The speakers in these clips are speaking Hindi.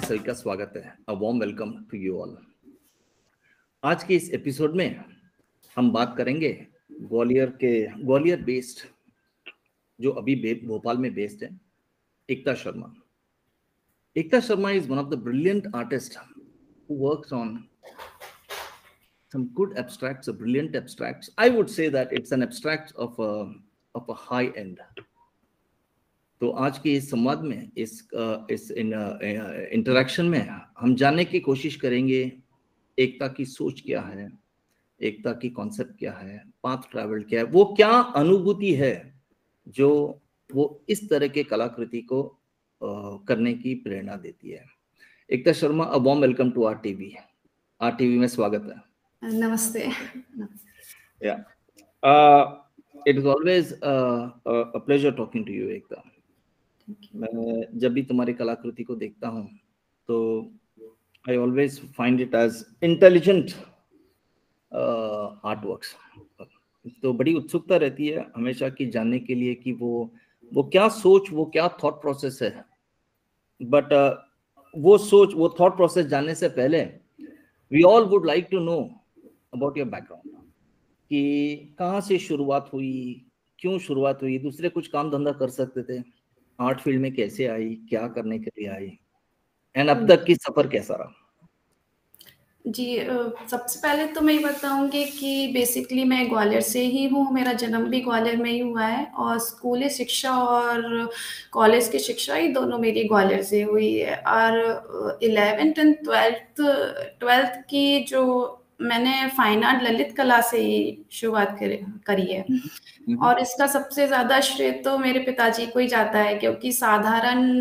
सभी का स्वागत है। A warm welcome to you all. आज के इस एपिसोड में हम बात करेंगे ग्वालियर बेस्ड, जो अभी भोपाल में बेस्ड है, Ekta Sharma. Ekta Sharma is one of the brilliant artists who works on some good abstracts, brilliant abstracts. I would say that it's an abstract of a high end. तो आज के इस संवाद में, इस इंटरेक्शन में हम जानने की कोशिश करेंगे एकता की सोच क्या है, एकता की कॉन्सेप्ट क्या है, पाथ ट्रैवल क्या है, वो क्या अनुभूति है जो वो इस तरह के कलाकृति को करने की प्रेरणा देती है। Ekta Sharma, a warm welcome to R TV में स्वागत है। नमस्ते। It is always a pleasure talking to you Ekta. मैं जब भी तुम्हारी कलाकृति को देखता हूँ तो I always find it as intelligent art works. तो बड़ी उत्सुकता रहती है हमेशा की जानने के लिए कि वो क्या सोच, वो क्या थॉट प्रोसेस है। बट वो थॉट प्रोसेस जानने से पहले we all would like to know about your background, कि कहाँ से शुरुआत हुई, क्यों शुरुआत हुई, दूसरे कुछ काम धंधा कर सकते थे, आर्ट फील्ड में कैसे आई, क्या करने के लिए आई, एंड अब तक की सफर कैसा रहा? जी, सबसे पहले तो मैं ये बताऊंगी कि बेसिकली मैं ग्वालियर से ही हूँ। मेरा जन्म भी ग्वालियर में ही हुआ है और स्कूली शिक्षा और कॉलेज की शिक्षा ही दोनों मेरी ग्वालियर से हुई है। और 11th एंड 12th की जो मैंने फाइन आर्ट ललित कला से ही शुरुआत करी है। और इसका सबसे ज़्यादा श्रेय तो मेरे पिताजी को ही जाता है, क्योंकि साधारण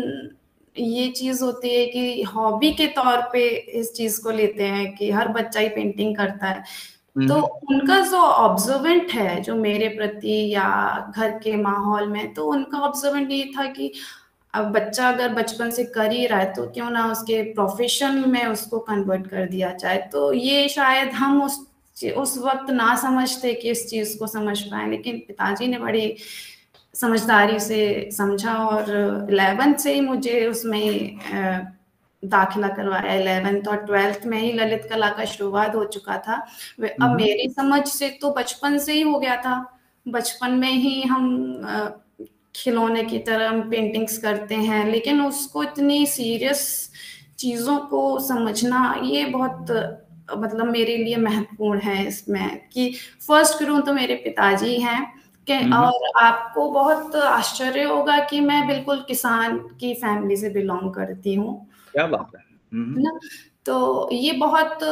ये चीज होती है कि हॉबी के तौर पे इस चीज को लेते हैं कि हर बच्चा ही पेंटिंग करता है। तो उनका जो ऑब्जर्वेंट है जो मेरे प्रति या घर के माहौल में, तो उनका ऑब्जर्वेंट ये था कि अब बच्चा अगर बचपन से कर ही रहा है तो क्यों ना उसके प्रोफेशन में उसको कन्वर्ट कर दिया जाए। तो ये शायद हम उस वक्त ना समझते कि इस चीज को समझ पाए, लेकिन पिताजी ने बड़ी समझदारी से समझा और 11th से ही मुझे उसमें दाखिला करवाया। 11th और 12th में ही ललित कला का शुरुआत हो चुका था। अब मेरी समझ से तो बचपन से ही हो गया था। बचपन में ही हम खिलौने की तरह हम पेंटिंग्स करते हैं, लेकिन उसको इतनी सीरियस चीज़ों को समझना ये बहुत मतलब मेरे लिए महत्वपूर्ण है इसमें कि फर्स्ट करूँ तो मेरे पिताजी हैं और आपको बहुत आश्चर्य होगा कि मैं बिल्कुल किसान की फैमिली से बिलोंग करती हूँ। क्या बात है ना? तो ये बहुत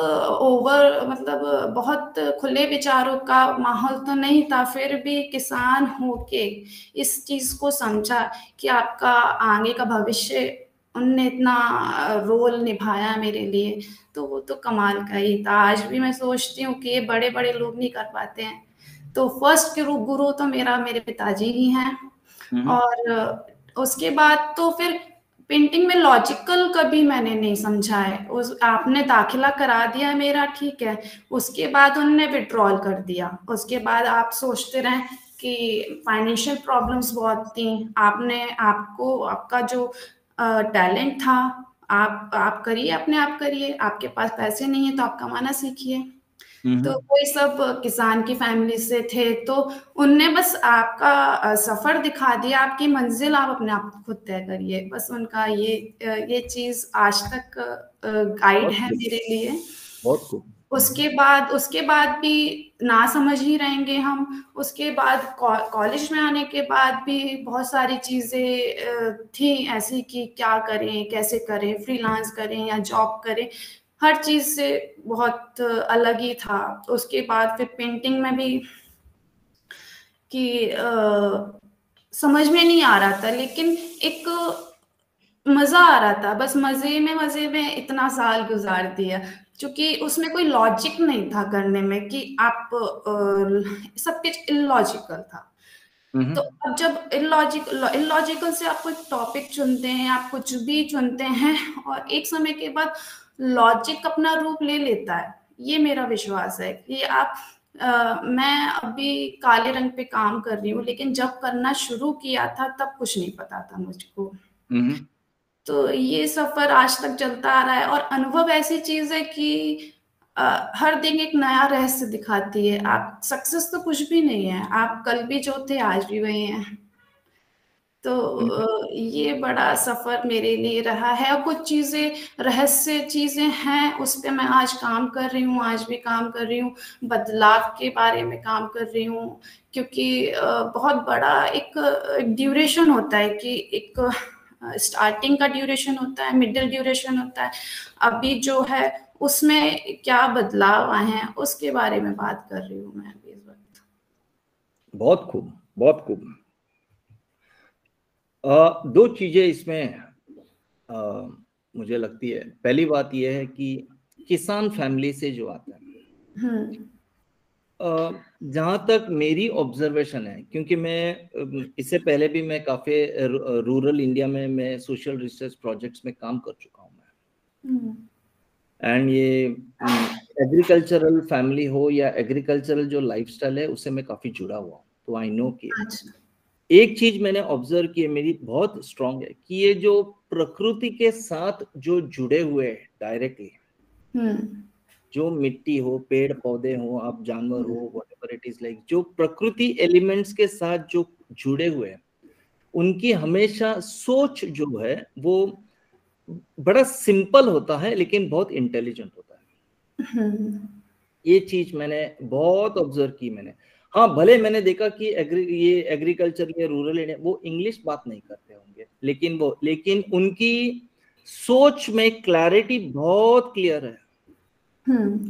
मतलब बहुत खुले विचारों का माहौल तो नहीं था, फिर भी किसान होके इस चीज को समझा कि आपका आगे का भविष्य, उनने इतना रोल निभाया मेरे लिए, तो वो तो कमाल का ही था। आज भी मैं सोचती हूँ कि ये बड़े बड़े लोग नहीं कर पाते हैं। तो फर्स्ट गुरु तो मेरे पिताजी ही हैं। और उसके बाद तो फिर पेंटिंग में लॉजिकल कभी मैंने नहीं समझा है। आपने दाखिला करा दिया मेरा, ठीक है, उसके बाद उन्होंने विड्रॉल कर दिया। उसके बाद आप सोचते रहे कि फाइनेंशियल प्रॉब्लम्स बहुत थी। आपका जो टैलेंट था आप करिए, अपने आप करिए, आपके पास पैसे नहीं है तो आप कमाना सीखिए। तो कोई सब किसान की फैमिली से थे, तो उनने बस आपका सफर दिखा दिया, आपकी मंजिल आप अपने आप खुद तय करिए। बस उनका ये चीज आज तक गाइड है मेरे लिए। बहुत खूब। उसके बाद भी ना समझ ही रहेंगे हम। उसके बाद कॉलेज में आने के बाद भी बहुत सारी चीजें थी ऐसी कि क्या करें, कैसे करें, फ्रीलांस करें या जॉब करें, हर चीज से बहुत अलग ही था। उसके बाद फिर पेंटिंग में भी कि समझ में नहीं आ रहा था, लेकिन एक मजा आ रहा था। बस मजे में इतना साल गुजार दिया, क्योंकि उसमें कोई लॉजिक नहीं था करने में कि आप सब कुछ इलॉजिकल था। तो अब जब इलॉजिकल से आप कोई टॉपिक चुनते हैं, आप कुछ भी चुनते हैं, और एक समय के बाद लॉजिक अपना रूप ले लेता है। ये मेरा विश्वास है कि मैं अभी काले रंग पे काम कर रही हूँ, लेकिन जब करना शुरू किया था तब कुछ नहीं पता था मुझको। तो ये सफर आज तक चलता आ रहा है, और अनुभव ऐसी चीज है कि हर दिन एक नया रहस्य दिखाती है। आप सक्सेस तो कुछ भी नहीं है, आप कल भी जो थे आज भी वही हैं। तो ये बड़ा सफर मेरे लिए रहा है, और कुछ चीजें रहस्य चीजें हैं, उस पे मैं आज काम कर रही हूँ, आज भी काम कर रही हूँ, बदलाव के बारे में काम कर रही हूँ। क्योंकि बहुत बड़ा एक ड्यूरेशन होता है कि एक स्टार्टिंग का ड्यूरेशन होता है, मिडिल ड्यूरेशन होता है, अभी जो है उसमें क्या बदलाव आए हैं उसके बारे में बात कर रही हूँ मैं अभी इस वक्त। बहुत खूब, बहुत खूब। दो चीजें इसमें मुझे लगती है। पहली बात यह है कि किसान फैमिली से जो आता है, जहाँ तक मेरी ऑब्जर्वेशन है, क्योंकि मैं इससे पहले भी मैं काफी रूरल इंडिया में मैं सोशल रिसर्च प्रोजेक्ट्स में काम कर चुका हूँ मैं। एंड ये एग्रीकल्चरल फैमिली हो या एग्रीकल्चरल जो लाइफस्टाइल है उससे मैं काफी जुड़ा हुआ हूँ। तो आई नो कि एक चीज मैंने ऑब्जर्व की है, मेरी बहुत स्ट्रांग है, कि ये जो प्रकृति के साथ जो जुड़े हुए हैं डायरेक्टली, जो मिट्टी हो, पेड़ पौधे हो, आप जानवर हो, व्हाटएवर इट इज लाइक, जो प्रकृति एलिमेंट्स के साथ जो जुड़े हुए हैं, उनकी हमेशा सोच जो है वो बड़ा सिंपल होता है लेकिन बहुत इंटेलिजेंट होता है। ये चीज मैंने बहुत ऑब्जर्व की मैंने। हाँ, भले मैंने देखा कि ये एग्रीकल्चर या रूरल एरिया वो इंग्लिश बात नहीं करते होंगे, लेकिन उनकी सोच में क्लैरिटी बहुत क्लियर है,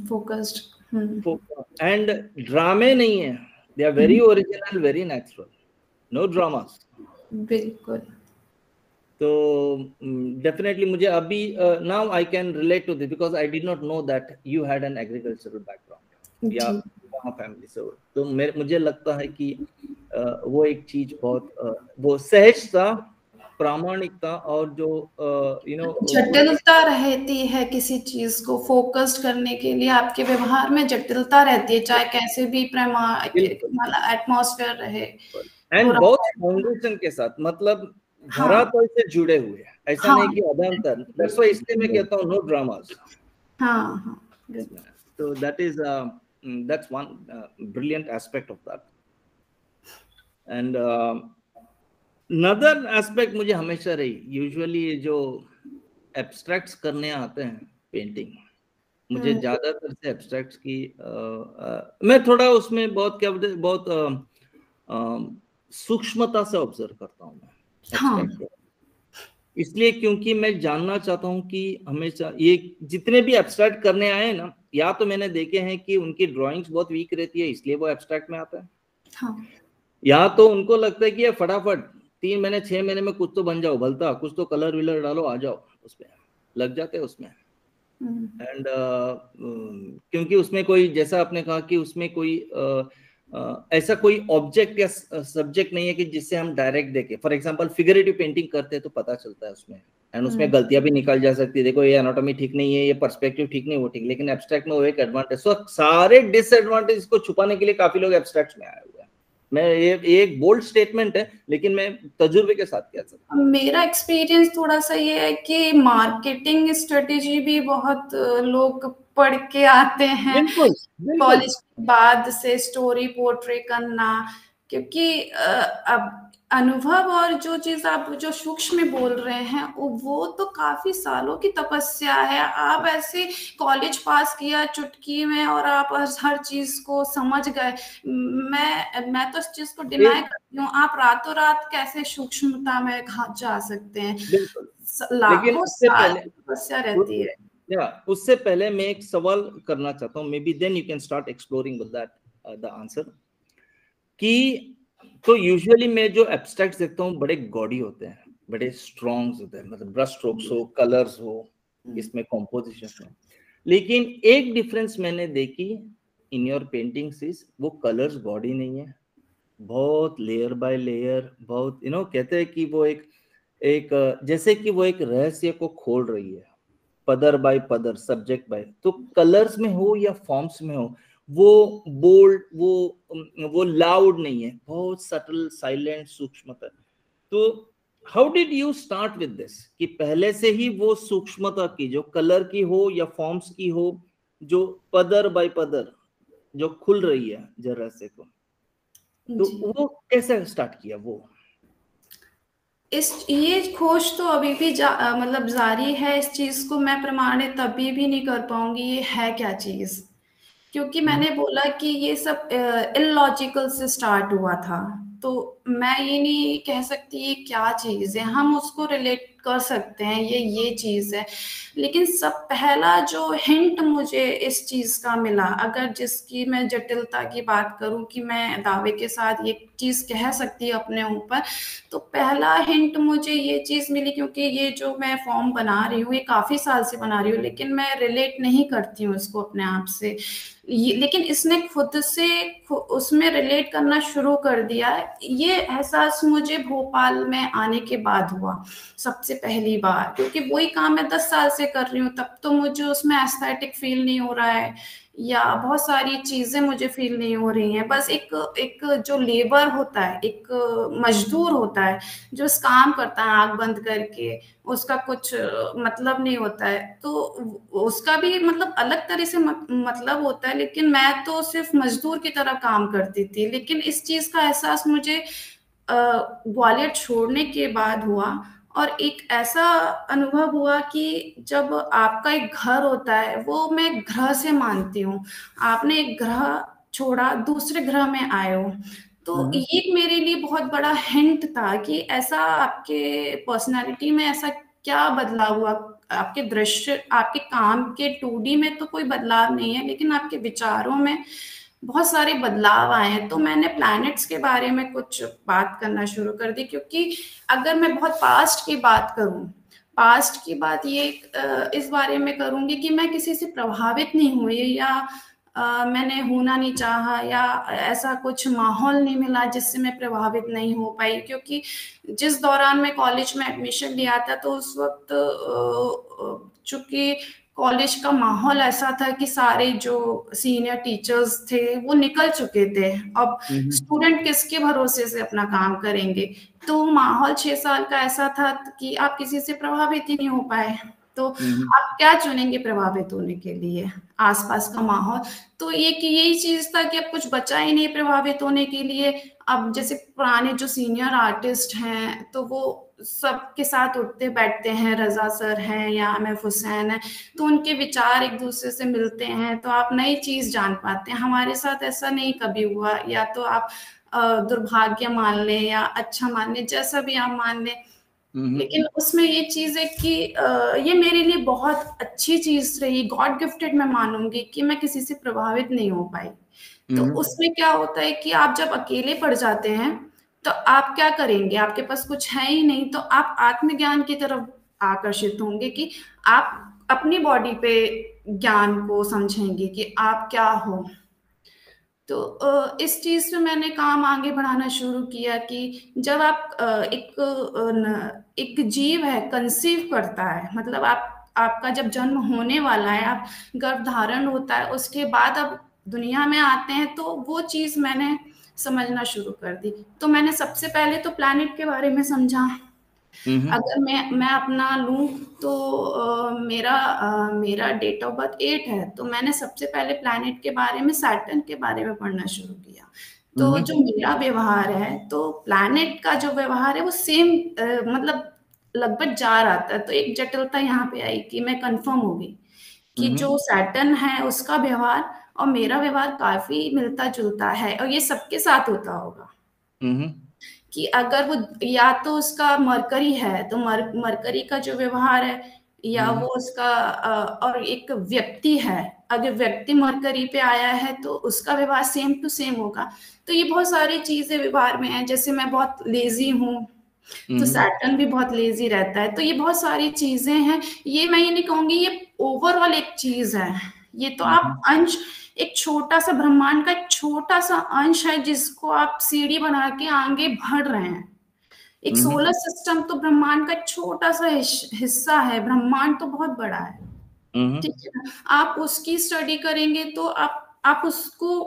फोकस्ड, एंड ड्रामे नहीं है, they are very original, very natural, no dramas. बिल्कुल। तो डेफिनेटली मुझे अभी now I can relate to this because I did not know that you had an agricultural background या वहाँ फैमिली से। तो मुझे लगता है कि वो एक चीज बहुत वो सहजता, प्रामाणिकता और जो जटिलता रहती है किसी चीज को फोकस्ड करने के लिए, आपके व्यवहार में जटिलता रहती है, चाहे कैसे भी एटमॉस्फेयर रहे, एंड बहुत फाउंडेशन के साथ, मतलब धरातल से जुड़े हुए हैं, ऐसा नहीं कि अधांतर। दैट्स व्हाई इसलिए मैं कहता हूँ नो ड्रामास। तो that's one brilliant aspect of that. And another aspect मुझे हमेशा रही, यूजुअली जो एब्स्ट्रैक्ट्स करने आते हैं पेंटिंग, मुझे ज्यादातर से एब्स्ट्रैक्ट्स की मैं थोड़ा उसमें बहुत क्या बोलते, बहुत सूक्ष्मता से ऑब्जर्व करता हूँ मैं एब्स्ट्रैक्ट को, इसलिए क्योंकि मैं जानना चाहता हूँ कि हमेशा ये जितने भी एब्स्ट्रैक्ट करने आए ना, या तो मैंने देखे हैं कि उनकी ड्राइंग्स बहुत वीक रहती है इसलिए वो एब्स्ट्रैक्ट में आता है, या तो उनको लगता है कि ये फटाफट 3 महीने 6 महीने में कुछ तो बन जाओ, भलता कुछ तो कलर विलर डालो आ जाओ, उसमें लग जाते हैं उसमें। एंड क्योंकि उसमें कोई, जैसा आपने कहा कि उसमें कोई ऐसा कोई ऑब्जेक्ट या सब्जेक्ट नहीं है कि जिससे हम डायरेक्ट देखें। फॉर एग्जांपल फिगरेटिव पेंटिंग करते हैं तो पता चलता है उसमें, एंड उसमें गलतियां भी निकल जा सकती है, देखो ये एनाटॉमी ठीक नहीं है, ये पर्सपेक्टिव ठीक नहीं, वो ठीक। लेकिन एब्स्ट्रैक्ट में वो एक एडवांटेज, सो सारे डिसएडवांटेज को छुपाने के लिए काफी लोग एब्स्ट्रैक्ट में आए हुए हैं। मैं ये एक बोल्ड स्टेटमेंट है, लेकिन मैं तजुर्बे के साथ कह सकता हूँ। मेरा एक्सपीरियंस थोड़ा सा ये है कि मार्केटिंग स्ट्रेटेजी भी बहुत लोग पढ़ के आते हैं कॉलेज के बाद से, स्टोरी पोर्ट्रे करना, क्योंकि अब अनुभव और जो चीज आप जो सूक्ष्म में बोल रहे हैं वो तो काफी सालों की तपस्या है। आप ऐसे कॉलेज पास किया चुटकी में और आप हर चीज को समझ गए, मैं तो इस चीज को डिनाई करती हूँ। आप रातों रात कैसे सूक्ष्मता में जा सकते हैं, लाखों साल तपस्या रहती है। उससे पहले मैं एक सवाल करना चाहता हूँ, maybe then you can start exploring with that the answer, कि तो यूजुअली मैं जो एब्स्ट्रैक्ट देखता हूँ बड़े गॉडी होते हैं, बड़े स्ट्रॉन्ग होते हैं, मतलब ब्रश स्ट्रोक्स हो, कलर्स हो, इसमें कॉम्पोजिशन हो। लेकिन एक डिफरेंस मैंने देखी इन योर पेंटिंग्स इज वो कलर्स गॉडी नहीं है, बहुत लेयर बाय लेयर, बहुत कहते हैं कि वो एक जैसे कि वो एक रहस्य को खोल रही है, पदर बाय पदर, सब्जेक्ट बाय। तो कलर्स में हो या फॉर्म्स में हो, वो बोल्ड, वो लाउड नहीं है, बहुत सटल, साइलेंट, सूक्ष्मता। तो how did you start with this, कि पहले से ही वो सूक्ष्मता की, जो कलर की हो या फॉर्म्स की हो, जो पदर बाय पदर जो खुल रही है जरा से को, तो जी। वो कैसे स्टार्ट किया वो? इस ये खोज तो अभी भी मतलब जारी है। इस चीज को मैं प्रमाणित अभी भी नहीं कर पाऊंगी ये है क्या चीज, क्योंकि हम्म मैंने बोला कि ये सब इलॉजिकल से स्टार्ट हुआ था। तो मैं ये नहीं कह सकती ये क्या चीज है, हम उसको रिलेट कर सकते हैं ये चीज है। लेकिन सब पहला जो हिंट मुझे इस चीज का मिला, अगर जिसकी मैं जटिलता की बात करूं कि मैं दावे के साथ ये चीज कह सकती हूँ अपने ऊपर, तो पहला हिंट मुझे ये चीज मिली, क्योंकि ये जो मैं फॉर्म बना रही हूँ ये काफी साल से बना रही हूँ, लेकिन मैं रिलेट नहीं करती हूँ इसको अपने आप से। लेकिन इसने खुद से उसमें रिलेट करना शुरू कर दिया। ये एहसास मुझे भोपाल में आने के बाद हुआ सबसे पहली बार, क्योंकि वही काम मैं 10 साल से कर रही हूँ। तब तो मुझे उसमें एस्थेटिक फील नहीं हो रहा है या बहुत सारी चीजें मुझे फील नहीं हो रही हैं। बस एक एक जो लेबर होता है, एक मजदूर होता है जो इस काम करता है आंख बंद करके, उसका कुछ मतलब नहीं होता है। तो उसका भी मतलब अलग तरह से मतलब होता है, लेकिन मैं तो सिर्फ मजदूर की तरह काम करती थी। लेकिन इस चीज का एहसास मुझे ग्वालियर छोड़ने के बाद हुआ, और एक ऐसा अनुभव हुआ कि जब आपका एक घर होता है, वो मैं ग्रह से मानती हूँ, आपने एक ग्रह छोड़ा दूसरे ग्रह में आए हो। तो हम्म ये मेरे लिए बहुत बड़ा हिंट था कि ऐसा आपके पर्सनालिटी में ऐसा क्या बदलाव हुआ। आपके दृश्य, आपके काम के 2D में तो कोई बदलाव नहीं है, लेकिन आपके विचारों में बहुत सारे बदलाव आए हैं। तो मैंने प्लैनेट्स के बारे में कुछ बात करना शुरू कर दी, क्योंकि अगर मैं बहुत पास्ट की बात करूं, पास्ट की बात ये इस बारे में करूंगी कि मैं किसी से प्रभावित नहीं हुई, या मैंने होना नहीं चाहा, या ऐसा कुछ माहौल नहीं मिला जिससे मैं प्रभावित नहीं हो पाई। क्योंकि जिस दौरान मैं कॉलेज में एडमिशन लिया था, तो उस वक्त चूंकि कॉलेज का माहौल ऐसा था कि सारे जो सीनियर टीचर्स थे वो निकल चुके थे। अब हम्म स्टूडेंट किसके भरोसे से अपना काम करेंगे। तो माहौल 6 साल का ऐसा था कि आप किसी से प्रभावित ही नहीं हो पाए। तो हम्म आप क्या चुनेंगे प्रभावित होने के लिए, आसपास का माहौल। तो ये कि यही चीज था कि अब कुछ बचा ही नहीं प्रभावित होने के लिए। अब जैसे पुराने जो सीनियर आर्टिस्ट हैं, तो वो सबके साथ उठते बैठते हैं, रजा सर हैं या एम.एफ. हुसैन है, तो उनके विचार एक दूसरे से मिलते हैं, तो आप नई चीज जान पाते हैं। हमारे साथ ऐसा नहीं कभी हुआ। या तो आप दुर्भाग्य मान लें या अच्छा मान लें, जैसा भी आप मान लें, हम्म लेकिन उसमें ये चीज है कि ये मेरे लिए बहुत अच्छी चीज रही, गॉड गिफ्टेड मैं मानूंगी कि मैं किसी से प्रभावित नहीं हो पाई। तो हम्म उसमें क्या होता है कि आप जब अकेले पड़ जाते हैं, तो आप क्या करेंगे, आपके पास कुछ है ही नहीं, तो आप आत्मज्ञान की तरफ आकर्षित होंगे कि आप अपनी बॉडी पे ज्ञान को समझेंगे कि आप क्या हो। तो इस चीज पे मैंने काम आगे बढ़ाना शुरू किया कि जब आप एक जीव है कंसीव करता है, मतलब आपका जब जन्म होने वाला है, आप गर्भधारण होता है, उसके बाद आप दुनिया में आते हैं, तो वो चीज मैंने समझना शुरू कर दी। तो मैंने सबसे पहले तो प्लैनेट के बारे में समझा। हम्म अगर मैं अपना लूं, तो मेरा डेट ऑफ बर्थ 8 है, तो मैंने सबसे पहले प्लैनेट के बारे में, सैटर्न के बारे में पढ़ना शुरू किया। तो जो मेरा व्यवहार है, तो प्लैनेट का जो व्यवहार है वो सेम, मतलब लगभग जा रहा था। तो एक जटिलता यहाँ पे आई कि मैं कंफर्म हो गई कि जो सैटर्न है उसका व्यवहार और मेरा व्यवहार काफी मिलता जुलता है, और ये सबके साथ होता होगा। हम्म कि अगर वो या तो उसका मरकरी है, तो मरकरी का जो व्यवहार है, या वो उसका और एक व्यक्ति है, अगर व्यक्ति मरकरी पे आया है तो उसका व्यवहार सेम टू सेम होगा। तो ये बहुत सारी चीजें व्यवहार में है। जैसे मैं बहुत लेजी हूँ, तो सैटर्न भी बहुत लेजी रहता है। तो ये बहुत सारी चीजें हैं। ये मैं ये नहीं कहूंगी ये ओवरऑल एक चीज है, ये तो आप अंश, एक छोटा सा ब्रह्मांड का एक छोटा सा अंश है जिसको आप सीढ़ी बना के आगे बढ़ रहे हैं। एक सोलर सिस्टम तो ब्रह्मांड का एक छोटा सा हिस्सा है, ब्रह्मांड तो बहुत बड़ा है। ठीक है ना। आप उसकी स्टडी करेंगे तो आप उसको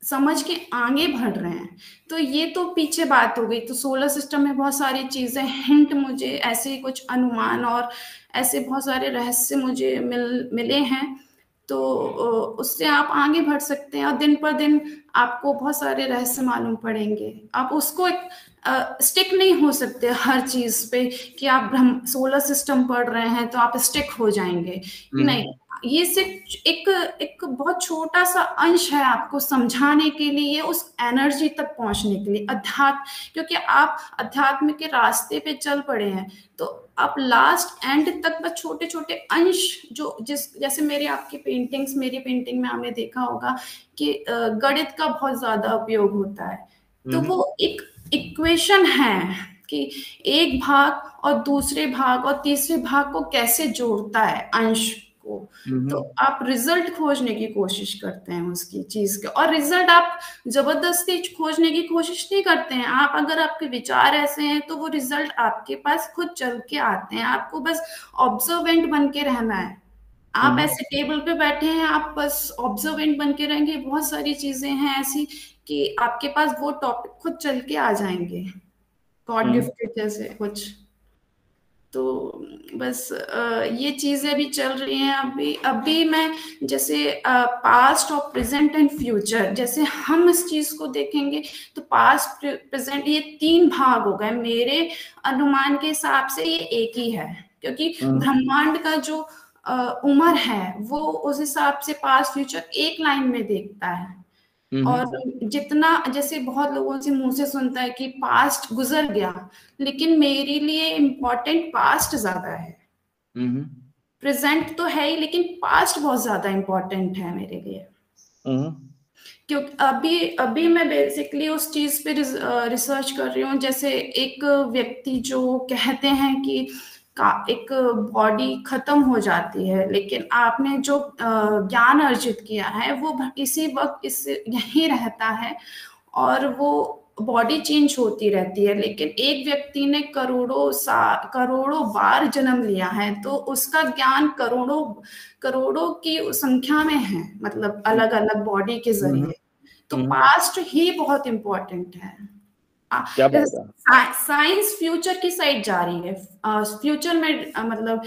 समझ के आगे बढ़ रहे हैं। तो ये तो पीछे बात हो गई। तो सोलर सिस्टम में बहुत सारी चीजें, हिंट, मुझे ऐसे कुछ अनुमान और ऐसे बहुत सारे रहस्य मुझे मिले हैं। तो उससे आप आगे बढ़ सकते हैं और दिन पर दिन आपको बहुत सारे रहस्य मालूम पड़ेंगे। आप उसको एक स्टिक नहीं हो सकते हर चीज पे कि आप सोलर सिस्टम पढ़ रहे हैं तो आप स्टिक हो जाएंगे। नहीं, ये सिर्फ एक एक बहुत छोटा सा अंश है आपको समझाने के लिए, उस एनर्जी तक पहुंचने के लिए, अध्यात्म, क्योंकि आप अध्यात्म के रास्ते पे चल पड़े हैं। तो आप लास्ट एंड तक बस छोटे छोटे अंश, जो जैसे मेरी पेंटिंग में आपने देखा होगा कि गणित का बहुत ज्यादा उपयोग होता है। तो वो एक इक्वेशन है कि एक भाग और दूसरे भाग और तीसरे भाग को कैसे जोड़ता है अंश को। तो आप रिजल्ट खोजने की कोशिश करते हैं उसकी चीज के, और रिजल्ट आप जबरदस्ती खोजने की कोशिश नहीं करते हैं। आप, अगर आपके विचार ऐसे हैं तो वो रिजल्ट आपके पास खुद चल के आते हैं। आपको बस ऑब्जर्वेंट बन के रहना है। आप ऐसे टेबल पे बैठे हैं, आप बस ऑब्जर्वेंट बन के रहेंगे, बहुत सारी चीजें हैं ऐसी कि आपके पास वो टॉपिक खुद चल के आ जाएंगे, गॉड गिफ्टेड जैसे कुछ। तो बस ये चीजें भी चल रही हैं अभी। अभी मैं जैसे पास्ट और प्रेजेंट एंड फ्यूचर, जैसे हम इस चीज को देखेंगे तो पास्ट प्रेजेंट ये 3 भाग हो गए। मेरे अनुमान के हिसाब से ये एक ही है, क्योंकि ब्रह्मांड का जो उम्र है वो उस हिसाब से पास्ट फ्यूचर एक लाइन में देखता है। और जितना, जैसे बहुत लोगों से मुंह से सुनता है कि पास्ट गुजर गया, लेकिन मेरे लिए इम्पोर्टेंट पास्ट ज्यादा है। प्रेजेंट तो है ही, लेकिन पास्ट बहुत ज्यादा इम्पोर्टेंट है मेरे लिए। क्योंकि अभी अभी मैं बेसिकली उस चीज पे रिसर्च कर रही हूँ। जैसे एक व्यक्ति जो कहते हैं कि एक बॉडी खत्म हो जाती है, लेकिन आपने जो ज्ञान अर्जित किया है वो इसी वक्त इस यहीं रहता है और वो बॉडी चेंज होती रहती है। लेकिन एक व्यक्ति ने करोड़ों बार जन्म लिया है, तो उसका ज्ञान करोड़ों की संख्या में है, मतलब अलग अलग बॉडी के जरिए। तो पास्ट ही बहुत इम्पोर्टेंट है। साइंस फ्यूचर की साइड जा रही है। फ्यूचर में मतलब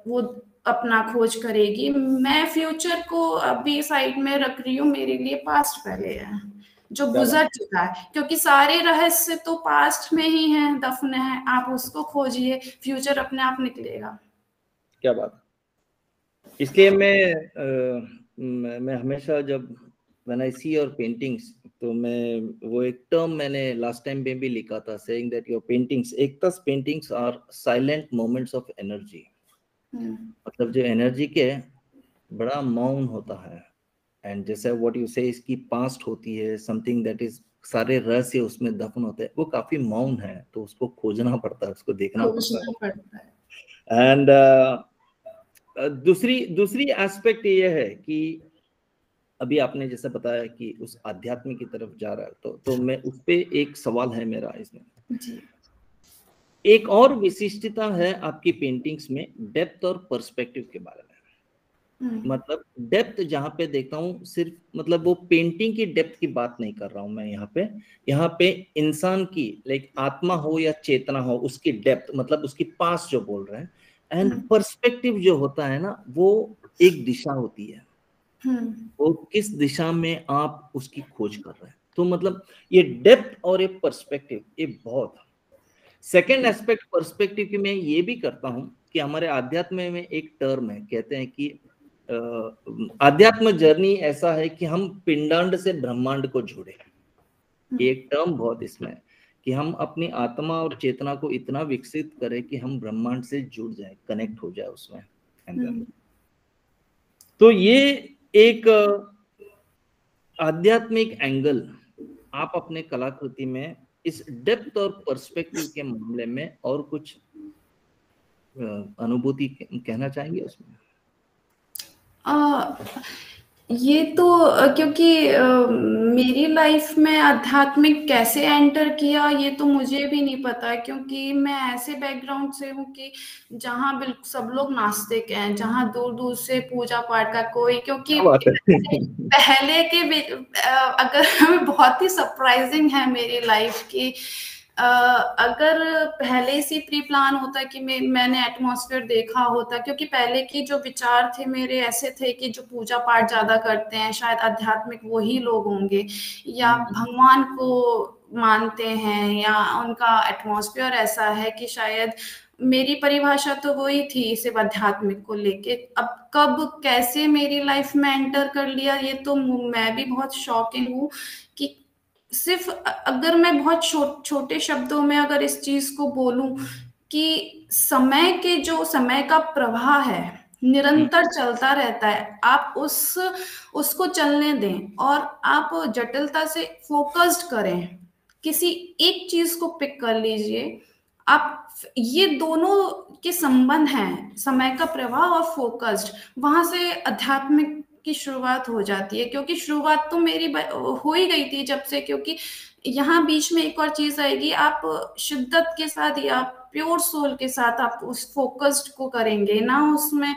वो अपना खोज करेगी। मैं फ्यूचर को अभी साइड में रख रही हूँ, मेरे लिए पास्ट पहले है, जो गुजर चुका है। क्योंकि सारे रहस्य तो पास्ट में ही हैं, दफन है। आप उसको खोजिए, फ्यूचर अपने आप निकलेगा। क्या बात। इसलिए मैं हमेशा जब when I see your paintings, तो मैं वो एक टर्म मैंने लास्ट टाइम में भी लिखा था, saying that your paintings, एकता's paintings are silent moments of energy। मतलब जो एनर्जी के बड़ा मौन होता है। एंड जैसे व्हाट यू से, इसकी पास्ट होती है, समथिंग दैट इज, सारे रहस्य उसमें दफन होते हैं, वो काफी मौन है, तो उसको खोजना पड़ता है, उसको देखना पड़ता है। एंड दूसरी एस्पेक्ट ये है कि अभी आपने जैसे बताया कि उस आध्यात्म की तरफ जा रहा है, तो मैं उस पे एक सवाल है मेरा इसमें जी। एक और विशिष्टता है आपकी पेंटिंग्स में डेप्थ और पर्सपेक्टिव के बारे में। मतलब डेप्थ जहां पे देखता हूँ, सिर्फ मतलब वो पेंटिंग की डेप्थ की बात नहीं कर रहा हूं मैं यहाँ पे इंसान की, लाइक आत्मा हो या चेतना हो, उसकी डेप्थ, मतलब उसकी पास जो बोल रहे हैं। एंड पर्सपेक्टिव जो होता है ना, वो एक दिशा होती है, वो किस दिशा में आप उसकी खोज कर रहे हैं। तो मतलब ये डेप्थ और ये पर्सपेक्टिव, ये बहुत। सेकेंड एस्पेक्ट पर्सपेक्टिव की मैं ये भी करता हूं कि हमारे आध्यात्म में एक टर्म है, कहते हैं कि आध्यात्म जर्नी ऐसा है कि हम पिंडांड से ब्रह्मांड को जोड़े। एक टर्म बहुत इसमें कि हम अपनी आत्मा और चेतना को इतना विकसित करें कि हम ब्रह्मांड से जुड़ जाए, कनेक्ट हो जाए उसमें। तो ये एक आध्यात्मिक एंगल आप अपने कलाकृति में इस डेप्थ और पर्सपेक्टिव के मामले में और कुछ अनुभूति कहना चाहेंगे उसमें? ये तो क्योंकि मेरी लाइफ में आध्यात्मिक कैसे एंटर किया ये तो मुझे भी नहीं पता, क्योंकि मैं ऐसे बैकग्राउंड से हूँ कि जहाँ बिल्कुल सब लोग नास्तिक हैं, जहाँ दूर दूर से पूजा पाठ का कोई, क्योंकि क्या बात है। पहले के अगर बहुत ही सरप्राइजिंग है मेरी लाइफ की, अगर पहले से प्री प्लान होता कि मैंने एटमॉस्फेयर देखा होता, क्योंकि पहले की जो विचार थे मेरे ऐसे थे कि जो पूजा पाठ ज्यादा करते हैं शायद आध्यात्मिक वही लोग होंगे, या भगवान को मानते हैं, या उनका एटमॉस्फेयर ऐसा है कि शायद मेरी परिभाषा तो वही थी सिर्फ आध्यात्मिक को लेके। अब कब कैसे मेरी लाइफ में एंटर कर लिया ये तो मैं भी बहुत शॉकिंग हूँ कि सिर्फ अगर मैं बहुत छोटे शब्दों में अगर इस चीज को बोलूं कि समय का प्रवाह है निरंतर चलता रहता है, आप उसको चलने दें और आप जटिलता से फोकस्ड करें, किसी एक चीज को पिक कर लीजिए आप। ये दोनों के संबंध हैं, समय का प्रवाह और फोकस्ड, वहां से आध्यात्मिक की शुरुआत हो जाती है। क्योंकि शुरुआत तो मेरी हो ही गई थी जब से, क्योंकि यहाँ बीच में एक और चीज आएगी, आप शिद्दत के साथ या प्योर सोल के साथ आप उस फोकस्ड को करेंगे ना, उसमें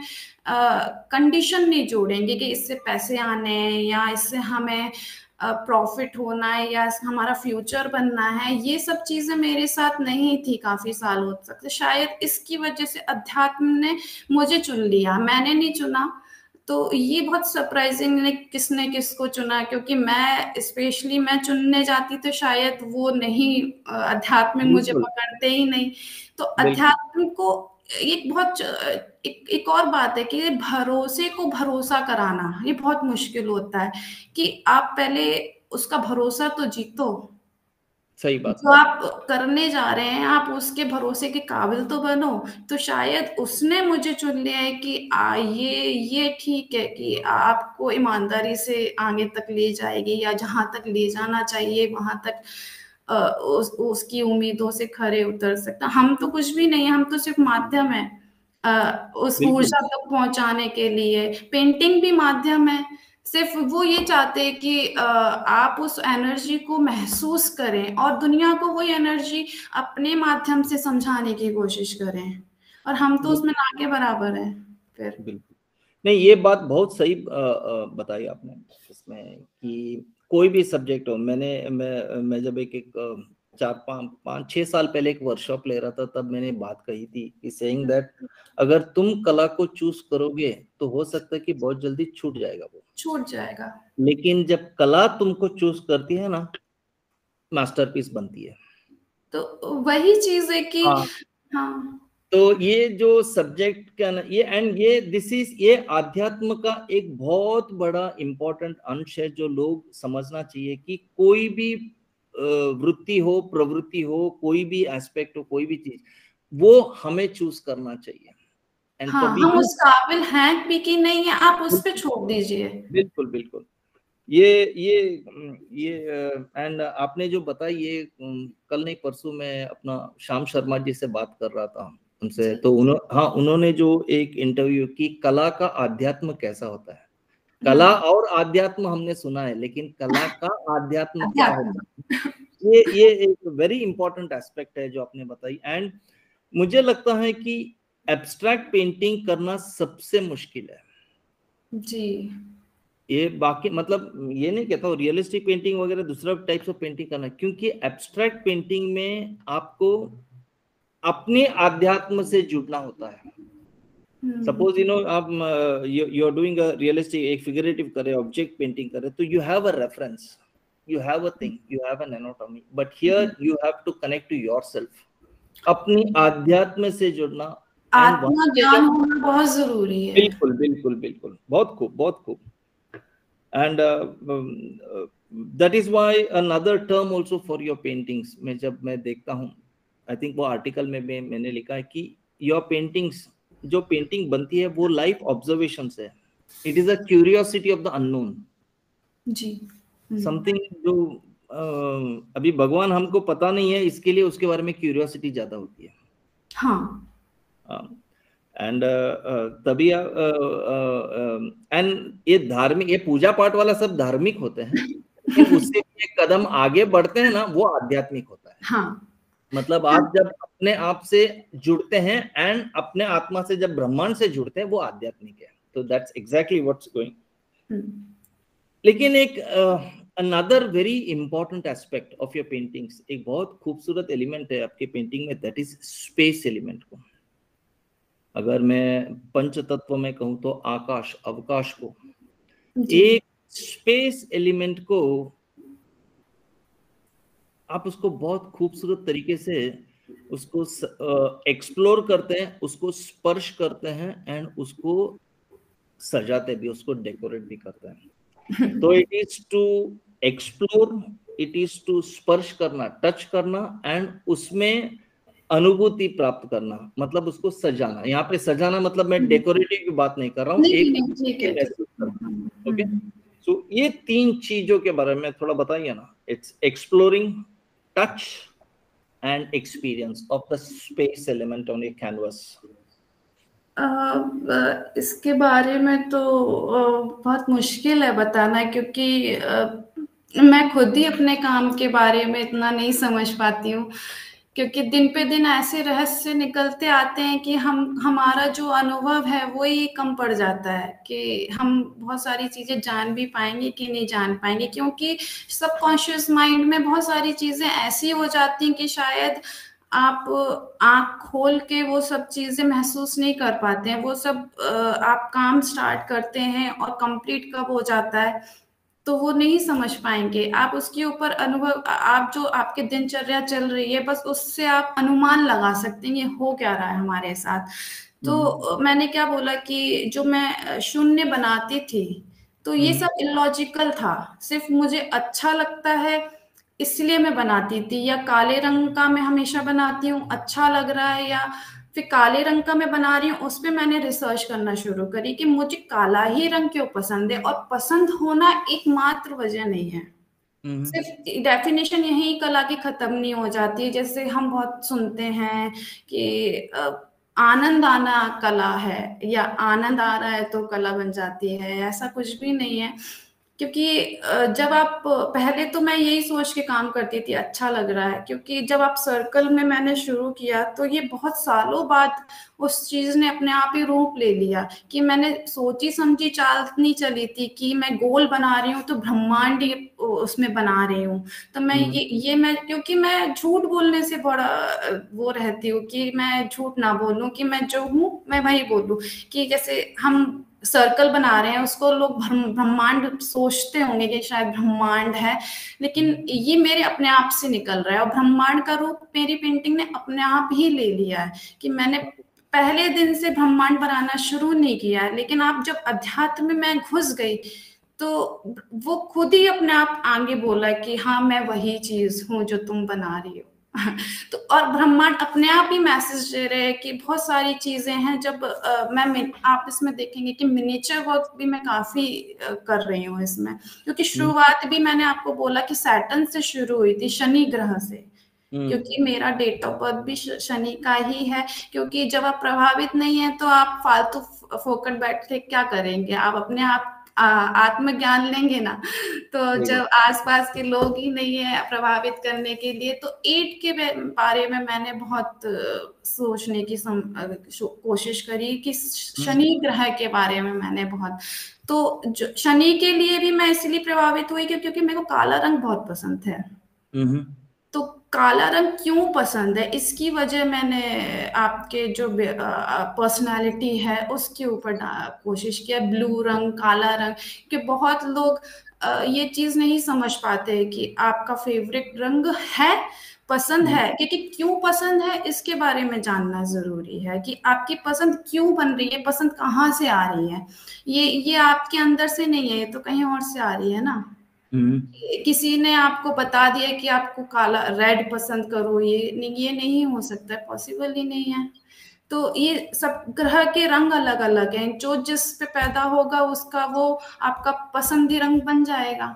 कंडीशन नहीं जोड़ेंगे कि इससे पैसे आने हैं या इससे हमें प्रॉफिट होना है या हमारा फ्यूचर बनना है। ये सब चीजें मेरे साथ नहीं थी, काफी साल हो सकते, शायद इसकी वजह से अध्यात्म ने मुझे चुन लिया, मैंने नहीं चुना। तो ये बहुत सरप्राइजिंग है किसने किसको चुना, क्योंकि मैं स्पेशली मैं चुनने जाती तो शायद वो नहीं, अध्यात्म मुझे बिल्कुल पकड़ते ही नहीं। तो बिल्कुल अध्यात्म को एक बहुत एक और बात है कि भरोसे को भरोसा कराना ये बहुत मुश्किल होता है, कि आप पहले उसका भरोसा तो जीतो, सही बात। जो आप करने जा रहे हैं आप उसके भरोसे के काबिल तो बनो। तो शायद उसने मुझे चुन लिया है कि ये ठीक है कि आपको ईमानदारी से आगे तक ले जाएगी, या जहां तक ले जाना चाहिए वहां तक उसकी उम्मीदों से खरे उतर सकता। हम तो कुछ भी नहीं है, हम तो सिर्फ माध्यम है उस बिल्कुल ऊर्जा तक पहुंचाने के लिए। पेंटिंग भी माध्यम है, सिर्फ वो ये चाहते हैं कि आप उस एनर्जी को महसूस करें और दुनिया को वही एनर्जी अपने माध्यम से समझाने की कोशिश करें, और हम तो उसमें ना के बराबर हैं फिर। बिल्कुल। नहीं, ये बात बहुत सही बताई आपने इसमें कि कोई भी सब्जेक्ट हो, मैं जब एक 4-5-6 साल पहले एक वर्कशॉप ले रहा था, तब मैंने बात कही थी कि सेइंग दैट अगर तुम कला को चूज करोगे तो हो सकता है कि बहुत जल्दी छूट जाएगा वो, छूट जाएगा। लेकिन जब कला तुमको चूज करती है ना, मास्टरपीस बनती है। तो वही चीज है कि हाँ, हाँ। तो ये जो सब्जेक्ट का ना, ये एंड ये दिस इज ये आध्यात्म का एक बहुत बड़ा इंपॉर्टेंट अंश है जो लोग समझना चाहिए कि कोई भी वृत्ति हो, प्रवृत्ति हो, कोई भी एस्पेक्ट हो, कोई भी चीज, वो हमें चूज करना चाहिए। एंड हाँ, तभी हम ही उस काबिल हैं भी कि नहीं है, आप उस पे छोड़ दीजिए। बिल्कुल बिल्कुल। ये ये एंड आपने जो बताई ये कल नहीं परसों मैं अपना श्याम शर्मा जी से बात कर रहा था उनसे, जी। तो उन्होंने जो एक इंटरव्यू की, कला का आध्यात्म कैसा होता है। कला हाँ, और आध्यात्म हमने सुना है, लेकिन कला का आध्यात्म क्या होता अध्यात्म। है, ये एक वेरी इंपॉर्टेंट एस्पेक्ट है जो आपने बताई। एंड मुझे लगता है कि एब्स्ट्रैक्ट पेंटिंग करना सबसे मुश्किल है। जी। ये बाकी मतलब ये नहीं कहता हूँ रियलिस्टिक पेंटिंग वगैरह दूसरा टाइप्स ऑफ पेंटिंग करना, क्योंकि एब्स्ट्रैक्ट पेंटिंग में आपको अपने आध्यात्म से जुड़ना होता है। सपोज आप you are doing a realistic, एक फिगरेटिव करे, ऑब्जेक्ट पेंटिंग करे, तो you have a reference, you have a thing, you have an anatomy, but here you have to connect to yourself, अपनी आध्यात्म से जुड़ना। एंड आत्मा ज्ञान होना बहुत जरूरी है। बिल्कुल बिल्कुल बिल्कुल, बहुत खूब बहुत खूब। And that is why another term also for your paintings, मैं जब मैं देखता हूँ, आई थिंक वो आर्टिकल में मैंने लिखा है कि योर पेंटिंग्स, जो पेंटिंग बनती है वो लाइफ ऑब्जर्वेशन है। It is a curiosity of the unknown, जी। समथिंग जो अभी भगवान हमको पता नहीं है, इसके लिए उसके बारे में क्यूरियोसिटी ज्यादा होती है। हाँ। एंड तभी एंड ये धार्मिक, ये पूजा पाठ वाला सब धार्मिक होते हैं, लेकिन उससे भी एक कदम आगे बढ़ते हैं ना, वो आध्यात्मिक होता है। हाँ मतलब आप जब अपने आप से जुड़ते हैं एंड अपने आत्मा से जब ब्रह्मांड से जुड़ते हैं, वो आध्यात्मिक है। तो दैट्स एग्जैक्टली व्हाट्स गोइंग। लेकिन एक another very important aspect of your paintings, एक बहुत खूबसूरत एलिमेंट है आपके पेंटिंग में, दैट इज स्पेस एलिमेंट को। अगर मैं पंच तत्व में कहूँ तो आकाश, अवकाश को, एक स्पेस एलिमेंट को आप उसको बहुत खूबसूरत तरीके से उसको एक्सप्लोर करते हैं, उसको स्पर्श करते हैं एंड उसको सजाते भी, उसको डेकोरेट भी करते हैं। तो it is to explore, it is to स्पर्श करना, टच करना एंड उसमें अनुभूति प्राप्त करना, मतलब उसको सजाना। यहाँ पे सजाना मतलब मैं डेकोरेटिव की बात नहीं कर रहा हूँ, ओके। सो ये 3 चीजों के बारे में थोड़ा बताइए ना। It's exploring, touch and experience of the space element on A canvas. इसके बारे में तो बहुत मुश्किल है बताना, क्योंकि मैं खुद ही अपने काम के बारे में इतना नहीं समझ पाती हूँ, क्योंकि दिन पे दिन ऐसे रहस्य निकलते आते हैं कि हमारा जो अनुभव है वो ही कम पड़ जाता है कि हम बहुत सारी चीजें जान भी पाएंगे कि नहीं जान पाएंगे, क्योंकि सबकॉन्शियस माइंड में बहुत सारी चीजें ऐसी हो जाती हैं कि शायद आप आंख खोल के वो सब चीजें महसूस नहीं कर पाते हैं। वो सब आप काम स्टार्ट करते हैं और कंप्लीट कब हो जाता है तो वो नहीं समझ पाएंगे। आप उसके ऊपर अनुभव, आप जो आपके दिनचर्या चल रही है बस उससे आप अनुमान लगा सकते हैं ये हो क्या रहा है हमारे साथ। तो मैंने क्या बोला कि जो मैं शून्य बनाती थी तो ये सब इलॉजिकल था, सिर्फ मुझे अच्छा लगता है इसलिए मैं बनाती थी, या काले रंग का मैं हमेशा बनाती हूँ अच्छा लग रहा है, या फिर काले रंग का मैं बना रही हूँ। उस पर मैंने रिसर्च करना शुरू करी कि मुझे काला ही रंग क्यों पसंद है, और पसंद होना एकमात्र वजह नहीं है। सिर्फ डेफिनेशन यही कला की खत्म नहीं हो जाती है। जैसे हम बहुत सुनते हैं कि आनंद आना कला है, या आनंद आ रहा है तो कला बन जाती है, ऐसा कुछ भी नहीं है। क्योंकि जब आप, पहले तो मैं यही सोच के काम करती थी अच्छा लग रहा है, क्योंकि जब आप सर्कल में मैंने शुरू किया तो ये बहुत सालों बाद उस चीज ने अपने आप ही रूप ले लिया कि मैंने सोची समझी चाल नहीं चली थी कि मैं गोल बना रही हूँ तो ब्रह्मांड उसमें बना रही हूँ। तो मैं ये मैं, क्योंकि मैं झूठ बोलने से बड़ा वो रहती हूँ कि मैं झूठ ना बोलूं, कि मैं जो हूँ मैं वही बोलूं। कि जैसे हम सर्कल बना रहे हैं उसको लोग ब्रह्मांड सोचते होंगे कि शायद ब्रह्मांड है, लेकिन ये मेरे अपने आप से निकल रहा है। और ब्रह्मांड का रूप मेरी पेंटिंग ने अपने आप ही ले लिया है कि मैंने पहले दिन से ब्रह्मांड बनाना शुरू नहीं किया है, लेकिन आप जब अध्यात्म में मैं घुस गई तो वो खुद ही अपने आप आगे बोला कि हाँ मैं वही चीज हूँ जो तुम बना रही हो। तो और ब्रह्मांड अपने आप ही मैसेज दे रहे हैं कि बहुत सारी चीजें हैं। जब आप इसमें देखेंगे कि मिनिएचर वर्क भी मैं काफी कर रही हूँ इसमें, क्योंकि शुरुआत भी मैंने आपको बोला कि सैटर्न से शुरू हुई थी, शनि ग्रह से, क्योंकि मेरा डेट ऑफ बर्थ भी शनि का ही है। क्योंकि जब आप प्रभावित नहीं है तो आप फालतू फोकट बैठ के क्या करेंगे, आप अपने आप आत्मज्ञान लेंगे ना। तो जब आसपास के लोग ही नहीं है प्रभावित करने के लिए, तो 8 के बारे में मैंने बहुत सोचने की कोशिश करी कि शनि ग्रह के बारे में मैंने बहुत, तो शनि के लिए भी मैं इसलिए प्रभावित हुई क्योंकि मेरे को काला रंग बहुत पसंद है। तो काला रंग क्यों पसंद है इसकी वजह मैंने आपके जो पर्सनालिटी है उसके ऊपर कोशिश किया। ब्लू रंग, काला रंग, कि बहुत लोग ये चीज नहीं समझ पाते कि आपका फेवरेट रंग है, पसंद है, क्योंकि क्यों पसंद है इसके बारे में जानना जरूरी है कि आपकी पसंद क्यों बन रही है, पसंद कहाँ से आ रही है। ये आपके अंदर से नहीं है, ये तो कहीं और से आ रही है ना। किसी ने आपको बता दिया कि आपको काला रेड पसंद करो, ये नहीं हो सकता, पॉसिबल ही नहीं है। तो ये सब ग्रह के रंग अलग अलग हैं, जो जिस पे पैदा होगा उसका वो आपका पसंदी रंग बन जाएगा।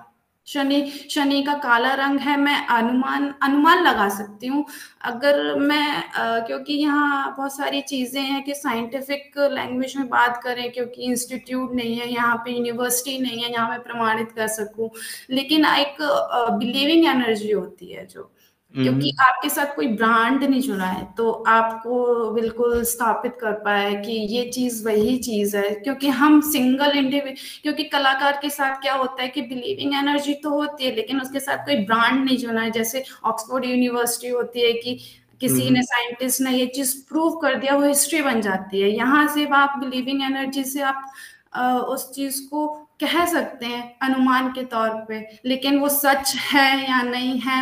शनि का काला रंग है, मैं अनुमान लगा सकती हूँ। अगर मैं क्योंकि यहाँ बहुत सारी चीजें हैं कि साइंटिफिक लैंग्वेज में बात करें, क्योंकि इंस्टीट्यूट नहीं है यहाँ पे, यूनिवर्सिटी नहीं है यहाँ मैं प्रमाणित कर सकूं, लेकिन एक बिलीविंग एनर्जी होती है जो, क्योंकि आपके साथ कोई ब्रांड नहीं जुड़ा है तो आपको बिल्कुल स्थापित कर पाए कि ये चीज वही चीज है, क्योंकि हम सिंगल इंडिविजुअल, क्योंकि कलाकार के साथ क्या होता है कि बिलीविंग एनर्जी तो होती है लेकिन उसके साथ कोई ब्रांड नहीं जुड़ा है। जैसे ऑक्सफोर्ड यूनिवर्सिटी होती है कि किसी ने, साइंटिस्ट ने ये चीज प्रूव कर दिया, वो हिस्ट्री बन जाती है। यहाँ से आप बिलीविंग एनर्जी से आप उस चीज को कह सकते हैं अनुमान के तौर पे, लेकिन वो सच है या नहीं है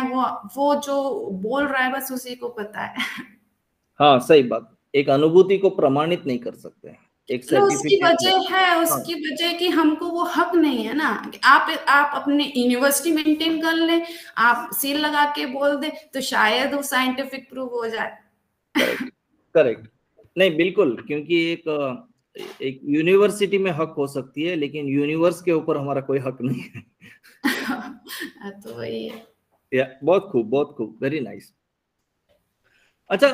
वो जो बोल रहा है बस उसी को पता है। हाँ सही बात, एक अनुभूति को प्रमाणित नहीं कर सकते, एक उसकी सर्टिफिकेट। वजह है, हाँ उसकी वजह कि हमको वो हक नहीं है ना। आप अपने यूनिवर्सिटी मेंटेन कर लें, आप सील लगा के बोल दे तो शायद वो साइंटिफिक प्रूव हो जाए। करेक्ट करेक्ट, नहीं बिल्कुल, क्योंकि एक यूनिवर्सिटी में हक हो सकती है लेकिन यूनिवर्स के ऊपर हमारा कोई हक नहीं है। तो वही है। या बहुत खूब, बहुत खूब, वेरी नाइस। अच्छा,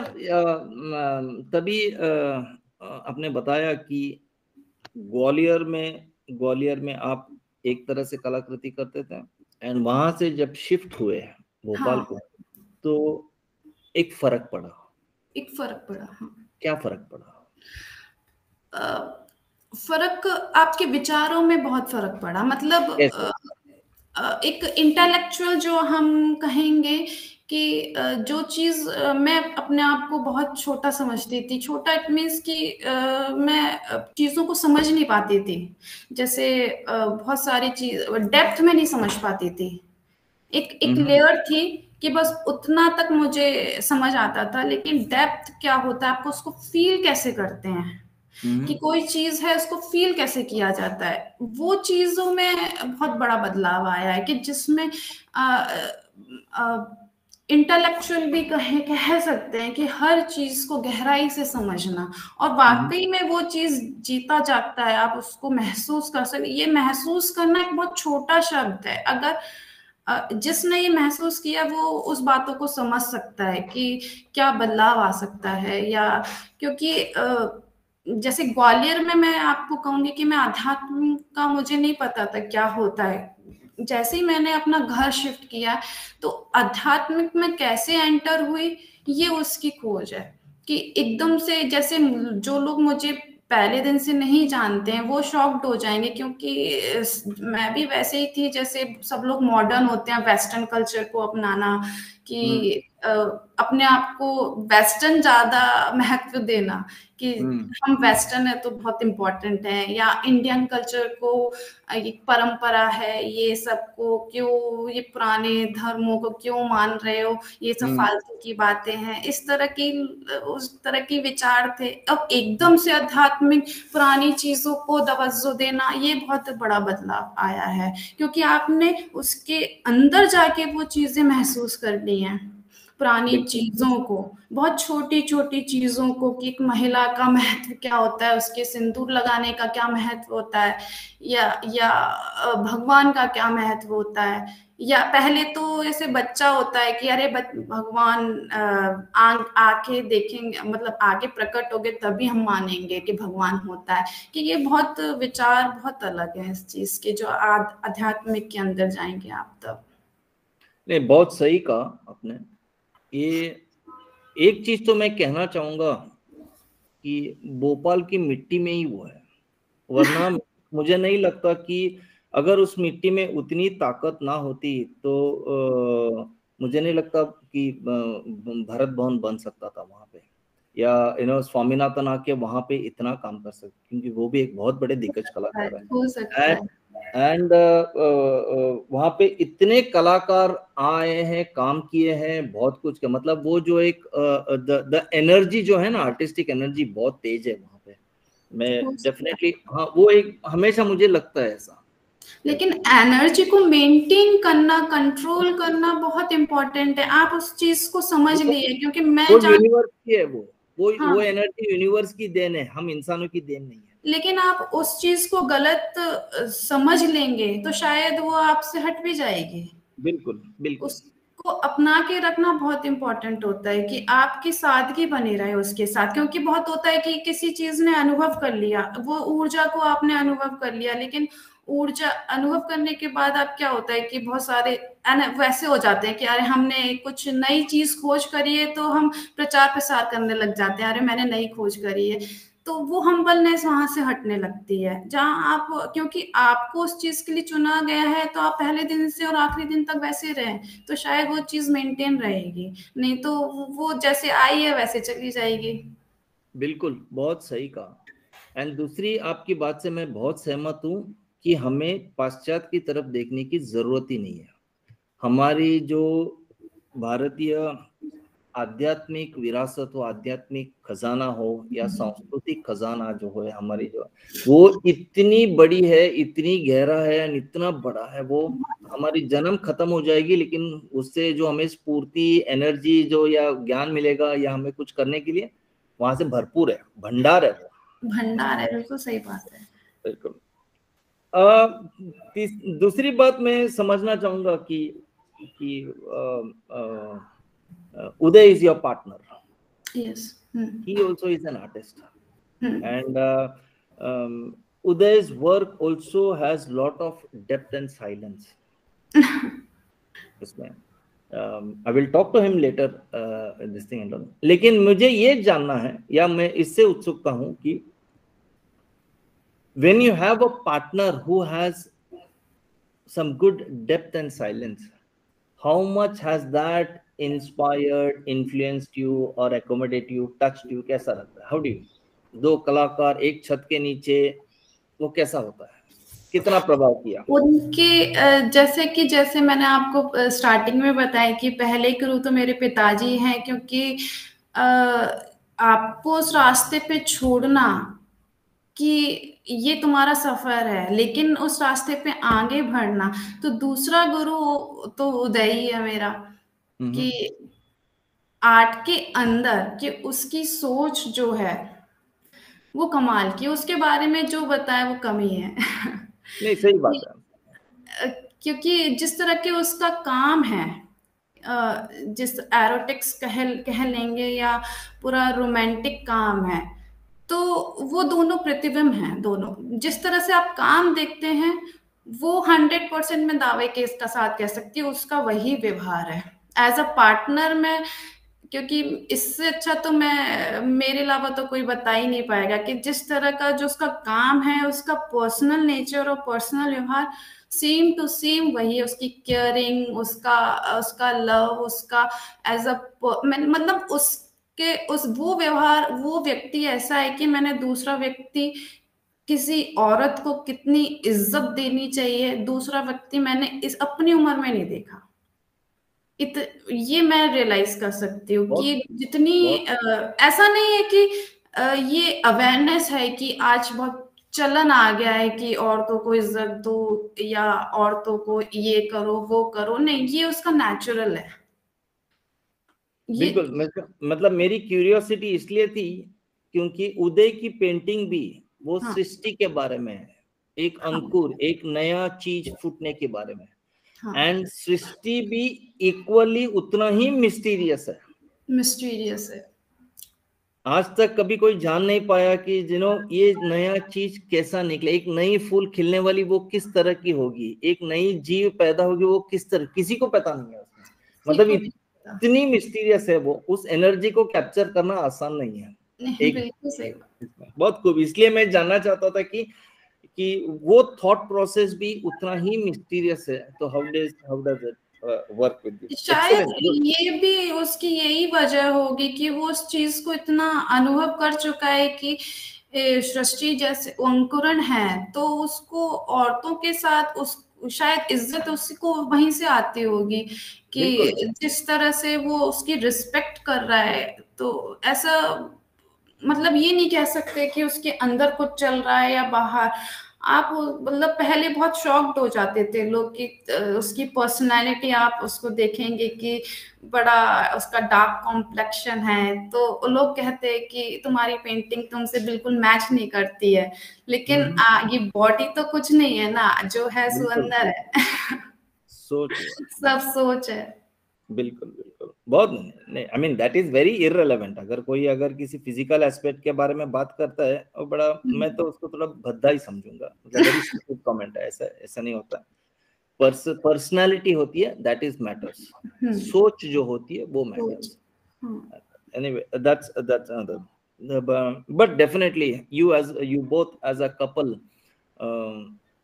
तभी आपने बताया कि ग्वालियर में आप एक तरह से कलाकृति करते थे एंड वहां से जब शिफ्ट हुए भोपाल हाँ, को तो एक फर्क पड़ा। हाँ। क्या फर्क पड़ा? फर्क आपके विचारों में बहुत फर्क पड़ा, मतलब कैसे? एक इंटेलेक्चुअल जो हम कहेंगे कि जो चीज मैं अपने आप को बहुत छोटा समझती थी, छोटा इट मीन्स कि मैं चीजों को समझ नहीं पाती थी। जैसे बहुत सारी चीज डेप्थ में नहीं समझ पाती थी। एक लेयर थी कि बस उतना तक मुझे समझ आता था, लेकिन डेप्थ क्या होता है, आपको उसको फील कैसे करते हैं कि कोई चीज है उसको फील कैसे किया जाता है, वो चीजों में बहुत बड़ा बदलाव आया है कि जिसमें इंटेलेक्चुअल भी कह सकते हैं कि हर चीज को गहराई से समझना, और वाकई में वो चीज जीता जागता है, आप उसको महसूस कर सकते। ये महसूस करना एक बहुत छोटा शब्द है, अगर जिसने ये महसूस किया वो उस बातों को समझ सकता है कि क्या बदलाव आ सकता है। या क्योंकि जैसे ग्वालियर में मैं आपको कहूंगी कि मैं अध्यात्म का मुझे नहीं पता था क्या होता है। जैसे ही मैंने अपना घर शिफ्ट किया तो आध्यात्मिक में कैसे एंटर हुई, ये उसकी खोज है कि एकदम से, जैसे जो लोग मुझे पहले दिन से नहीं जानते हैं वो शॉक्ड हो जाएंगे, क्योंकि मैं भी वैसे ही थी जैसे सब लोग मॉडर्न होते हैं, वेस्टर्न कल्चर को अपनाना, कि अपने आप को वेस्टर्न ज्यादा महत्व देना कि हम वेस्टर्न है तो बहुत इम्पोर्टेंट है, या इंडियन कल्चर को एक परंपरा है, ये सबको क्यों, ये पुराने धर्मों को क्यों मान रहे हो, ये सब फालतू की बातें हैं, इस तरह की उस तरह की विचार थे। अब एकदम से आध्यात्मिक पुरानी चीजों को तवज्जो देना, ये बहुत बड़ा बदलाव आया है, क्योंकि आपने उसके अंदर जाके वो चीजें महसूस करनी है, पुरानी चीजों को, बहुत छोटी छोटी चीजों को, कि एक महिला का महत्व क्या होता है, उसके सिंदूर लगाने का क्या महत्व होता है, या भगवान का क्या महत्व होता है। या पहले तो ऐसे बच्चा होता है कि अरे भगवान आके देखेंगे, मतलब आगे प्रकट होगे तभी हम मानेंगे कि भगवान होता है, कि ये बहुत विचार बहुत अलग है इस चीज के, जो आध्यात्मिक के अंदर जाएंगे आप तब। नहीं, बहुत सही कहा आपने। ये एक चीज तो मैं कहना चाहूंगा कि भोपाल की मिट्टी में ही वो है, वरना मुझे नहीं लगता कि अगर उस मिट्टी में उतनी ताकत ना होती तो मुझे नहीं लगता कि भारत भवन बन सकता था वहां पे, या स्वामीनाथन आके वहां पे इतना काम कर सकते, क्योंकि वो भी एक बहुत बड़े दिग्गज कलाकार हो सकता है। है। एंड वहां पे इतने कलाकार आए हैं, काम किए हैं, बहुत कुछ का, मतलब वो जो एक द एनर्जी जो है ना, आर्टिस्टिक एनर्जी बहुत तेज है वहां पे। मैं डेफिनेटली, हाँ, वो एक हमेशा मुझे लगता है ऐसा। लेकिन एनर्जी को मेंटेन करना, कंट्रोल करना बहुत इंपॉर्टेंट है। आप उस चीज को समझ लिए, क्योंकि मैं वो यूनिवर्स की है, वो हाँ, एनर्जी यूनिवर्स की देन है, हम इंसानों की देन नहीं है। लेकिन आप उस चीज को गलत समझ लेंगे तो शायद वो आपसे हट भी जाएगी। बिल्कुल बिल्कुल। उसको अपना के रखना बहुत इंपॉर्टेंट होता है कि आपकी सादगी बनी रहे उसके साथ, क्योंकि बहुत होता है कि किसी चीज ने अनुभव कर लिया, वो ऊर्जा को आपने अनुभव कर लिया, लेकिन ऊर्जा अनुभव करने के बाद आप क्या होता है कि बहुत सारे वैसे हो जाते हैं कि अरे हमने कुछ नई चीज खोज करी है तो हम प्रचार प्रसार करने लग जाते हैं, अरे मैंने नई खोज करी है, तो वो हम्बलनेस वहां से हटने लगती है। जहां आप, क्योंकि आपको उस चीज के लिए चुना गया है तो आप पहले दिन से और आखिरी दिन तक वैसे रहें तो शायद वो चीज मेंटेन रहेगी, नहीं तो वो जैसे आई है वैसे चली जाएगी। बिल्कुल, बहुत सही कहा। एंड दूसरी आपकी बात से मैं बहुत सहमत हूँ कि हमें पाश्चात्य की तरफ देखने की जरूरत ही नहीं है। हमारी जो भारतीय आध्यात्मिक विरासत हो, आध्यात्मिक खजाना हो या सांस्कृतिक खजाना जो है हमारी, जो वो इतनी बड़ी है, इतनी गहरा है और इतना बड़ा है। वो हमारी जन्म खत्म हो जाएगी लेकिन उससे जो हमें स्फूर्ति, एनर्जी जो या ज्ञान मिलेगा या हमें कुछ करने के लिए, वहां से भरपूर है, भंडार है वो। भंडार है, बिल्कुल सही बात है। बिल्कुल। दूसरी बात मैं समझना चाहूंगा कि Uday is your partner. Yes. He also is an artist, and Uday's work also has lot of depth and silence. इसमें I will talk to him later this thing and all. लेकिन मुझे ये जानना है या मैं इससे उत्सुकता हूँ कि when you have a partner who has some good depth and silence, how much has that inspired, influenced you or accommodate you, touched you? कैसा लगता है? How do you, दो कलाकार एक छत के नीचे, वो कैसा होता है, कितना प्रभाव किया? उनके जैसे मैंने आपको स्टार्टिंग में बताया कि पहले गुरु तो मेरे पिताजी हैं, क्योंकि आपको उस रास्ते पे छोड़ना कि ये तुम्हारा सफर है लेकिन उस रास्ते पे आगे बढ़ना, तो दूसरा गुरु तो उदय ही है मेरा, कि आर्ट के अंदर कि उसकी सोच जो है वो कमाल की, उसके बारे में जो बताया वो कम ही है। नहीं, सही बात है। क्योंकि जिस तरह के उसका काम है, जिस एरोटिक्स कह लेंगे या पूरा रोमांटिक काम है, तो वो दोनों प्रतिबिंब हैं। दोनों जिस तरह से आप काम देखते हैं वो 100% में दावे के इसका साथ कह सकती हूँ उसका वही व्यवहार है एज अ पार्टनर में, क्योंकि इससे अच्छा तो मैं, मेरे अलावा तो कोई बता ही नहीं पाएगा कि जिस तरह का जो उसका काम है, उसका पर्सनल नेचर और पर्सनल व्यवहार सेम टू सेम वही है। उसकी केयरिंग, उसका उसका लव, उसका एज अ मतलब उसके उस वो व्यवहार, वो व्यक्ति ऐसा है कि मैंने दूसरा व्यक्ति, किसी औरत को कितनी इज्जत देनी चाहिए दूसरा व्यक्ति मैंने इस अपनी उम्र में नहीं देखा। ये मैं रियलाइज कर सकती हूँ कि जितनी ऐसा नहीं है कि ये अवेयरनेस है कि आज बहुत चलन आ गया है कि औरतों को इज्जत दो या औरतों को ये करो वो करो, नहीं, ये उसका नेचुरल है। बिल्कुल, मतलब मेरी क्यूरियोसिटी इसलिए थी क्योंकि उदय की पेंटिंग भी वो सृष्टि के बारे में है, एक अंकुर, एक नया चीज फूटने के बारे में। एंड सृष्टि भी इक्वली उतना ही मिस्टीरियस है। आज तक कभी कोई जान नहीं पाया कि ये नया चीज कैसा निकले, एक नई फूल खिलने वाली वो किस तरह की होगी, एक नई जीव पैदा होगी वो किस तरह, किसी को पता नहीं है उसमें। मतलब इतनी मिस्टीरियस है वो, उस एनर्जी को कैप्चर करना आसान नहीं है। बिल्कुल सही, बहुत खूब। इसलिए मैं जानना चाहता था कि वो थॉट प्रोसेस भी उतना ही मिस्टीरियस है, तो how does it work with you? शायद ये भी उसकी यही वजह होगी कि वो उस चीज को इतना अनुभव कर चुका है कि सृष्टि जैसे अंकुरण है, तो उसको औरतों के साथ उस शायद इज्जत उसको वहीं से आती होगी कि जिस तरह से वो उसकी रिस्पेक्ट कर रहा है। तो ऐसा मतलब ये नहीं कह सकते कि उसके अंदर कुछ चल रहा है या बाहर। आप मतलब पहले बहुत शॉक्ड हो जाते थे लोग कि उसकी पर्सनालिटी आप उसको देखेंगे कि बड़ा उसका डार्क कॉम्प्लेक्शन है, तो लोग कहते हैं कि तुम्हारी पेंटिंग तुमसे बिल्कुल मैच नहीं करती है, लेकिन ये बॉडी तो कुछ नहीं है ना, जो है सो बिल्कुल अंदर है। सोच हुआ। सब सोच है। बिल्कुल बिल्कुल, बहुत नहीं, I mean that is very irrelevant. अगर कोई अगर किसी फिजिकल एस्पेक्ट के बारे में बात करता है और बड़ा, मैं तो उसको थोड़ा भद्दा ही समझूंगा, मतलब वेरी स्टूपिड कमेंट है, ऐसा ऐसा नहीं होता। पर्सनालिटी होती है, दैट इज मैटर्स। सोच जो होती है वो matters. Anyway that's another, but definitely you both as a couple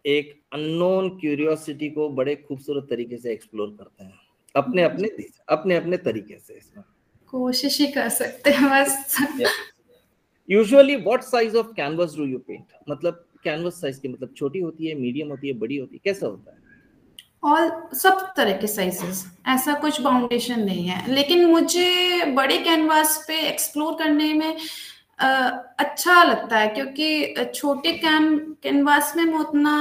एक अननोन क्यूरियोसिटी को बड़े खूबसूरत तरीके से एक्सप्लोर करते हैं, अपने अपने तरीके से। इसमें कोशिश ही कर सकते हैं बस। Usually what size of canvas do you paint? मतलब कैनवस साइज की मतलब छोटी होती है, मीडियम होती है, बड़ी होती है, कैसा होता है? और सब तरह के साइजेस, ऐसा कुछ बाउंडेशन नहीं है, लेकिन मुझे बड़े कैनवास पे एक्सप्लोर करने में अच्छा लगता है, क्योंकि छोटे कैनवास में मैं उतना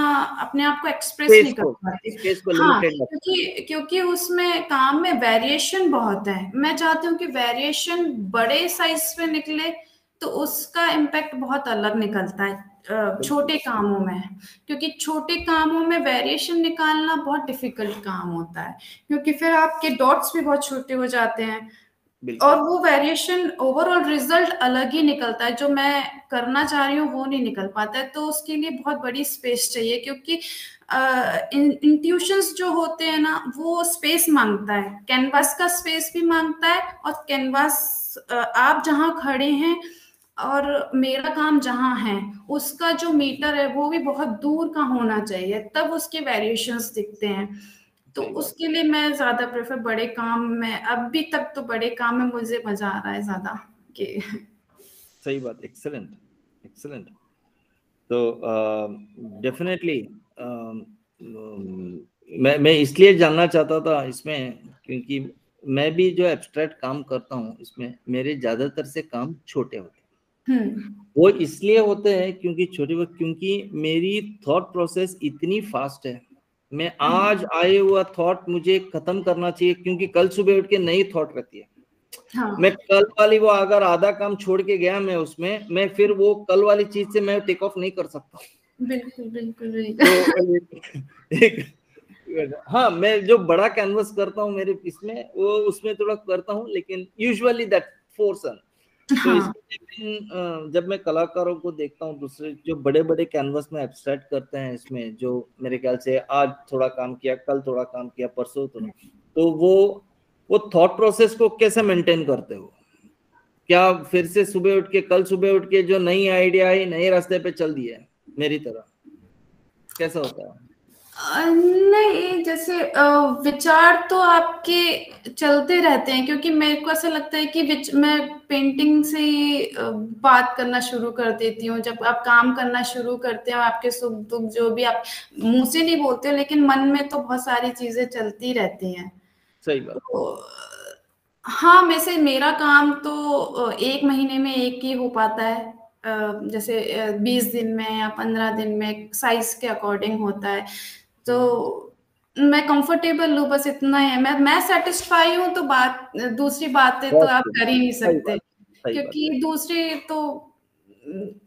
अपने आप को एक्सप्रेस नहीं कर पाती। स्पेस को हाँ, लिमिटेड क्योंकि उसमें काम में वेरिएशन बहुत है। मैं चाहती हूँ कि वेरिएशन बड़े साइज पे निकले, तो उसका इम्पैक्ट बहुत अलग निकलता है छोटे कामों में, क्योंकि छोटे कामों में वेरिएशन निकालना बहुत डिफिकल्ट काम होता है, क्योंकि फिर आपके डॉट्स भी बहुत छोटे हो जाते हैं और वो वेरिएशन ओवरऑल रिजल्ट अलग ही निकलता है, जो मैं करना चाह रही हूँ वो नहीं निकल पाता है। तो उसके लिए बहुत बड़ी स्पेस चाहिए, क्योंकि इंट्यूशंस जो होते हैं ना, वो स्पेस मांगता है, कैनवास का स्पेस भी मांगता है, और कैनवास आप जहाँ खड़े हैं और मेरा काम जहाँ है, उसका जो मीटर है वो भी बहुत दूर का होना चाहिए, तब उसके वेरिएशंस दिखते हैं। तो उसके लिए मैं ज्यादा प्रेफर बड़े काम में, अभी तक तो बड़े काम में मुझे मजा आ रहा है ज्यादा कि। सही बात, एक्सेलेंट एक्सेलेंट। तो डेफिनेटली मैं इसलिए जानना चाहता था इसमें, क्योंकि मैं भी जो एब्स्ट्रैक्ट काम करता हूँ इसमें मेरे ज्यादातर से काम छोटे होते हैं। वो इसलिए होते हैं क्योंकि मेरी थॉट प्रोसेस इतनी फास्ट है। मैं आज आए हुआ थॉट मुझे खत्म करना चाहिए, क्योंकि कल सुबह उठ के नई थॉट रहती है। मैं कल वाली वो अगर आधा काम छोड़ के गया मैं उसमें, मैं फिर वो कल वाली चीज से मैं टेक ऑफ नहीं कर सकता। बिल्कुल बिल्कुल तो हाँ, मैं जो बड़ा कैनवस करता हूँ मेरे इसमें, वो उसमें थोड़ा करता हूँ, लेकिन यूजुअली दैट फोर्सन। तो इसमें जब मैं कलाकारों को देखता हूँ दूसरे जो बड़े बड़े कैनवस में एब्स्ट्रैक्ट करते हैं, इसमें जो मेरे ख्याल से आज थोड़ा काम किया, कल थोड़ा काम किया, परसों थोड़ा, तो वो थॉट प्रोसेस को कैसे मेंटेन करते हो? क्या फिर से कल सुबह उठ के जो नई आइडिया आई, नए रास्ते पे चल दिए मेरी तरह, कैसा होता है? नहीं, जैसे विचार तो आपके चलते रहते हैं, क्योंकि मेरे को ऐसा लगता है कि मैं पेंटिंग से ही बात करना शुरू कर देती हूँ। जब आप काम करना शुरू करते हो, आपके सुख दुख जो भी आप मुंह से नहीं बोलते हो, लेकिन मन में तो बहुत सारी चीजें चलती रहती हैं। सही बात। तो हाँ, मेरा काम तो 1 महीने में एक ही हो पाता है, जैसे 20 दिन में या 15 दिन में, साइज के अकॉर्डिंग होता है। तो मैं कंफर्टेबल हूँ, बस इतना ही है। मैं सेटिस्फाई हूँ, तो दूसरी बातें तो आप कर ही नहीं सकते, क्योंकि दूसरी तो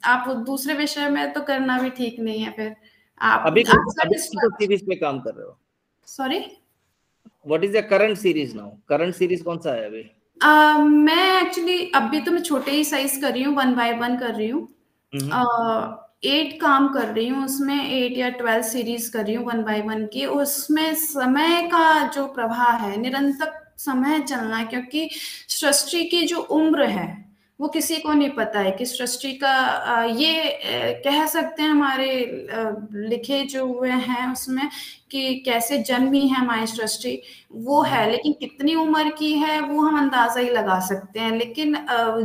आप दूसरे विषय में तो करना भी ठीक नहीं है। फिर अभी आप अभी तो सीरीज में काम कर रहे हो? Sorry, what is the current series now? Current series कौन सा है अभी? मैं एक्चुअली अभी तो मैं छोटे ही साइज कर रही हूँ, 1 by 1 कर रही हूँ। 8 काम कर रही हूँ उसमें, 8 या 12 सीरीज कर रही हूँ 1 by 1 की। उसमें समय का जो प्रवाह है, निरंतर समय चलना है, क्योंकि सृष्टि की जो उम्र है वो किसी को नहीं पता है कि सृष्टि का कह सकते हैं हमारे लिखे जो हुए हैं उसमें कि कैसे जन्मी है हमारी सृष्टि, वो है, लेकिन कितनी उम्र की है वो हम अंदाजा ही लगा सकते हैं। लेकिन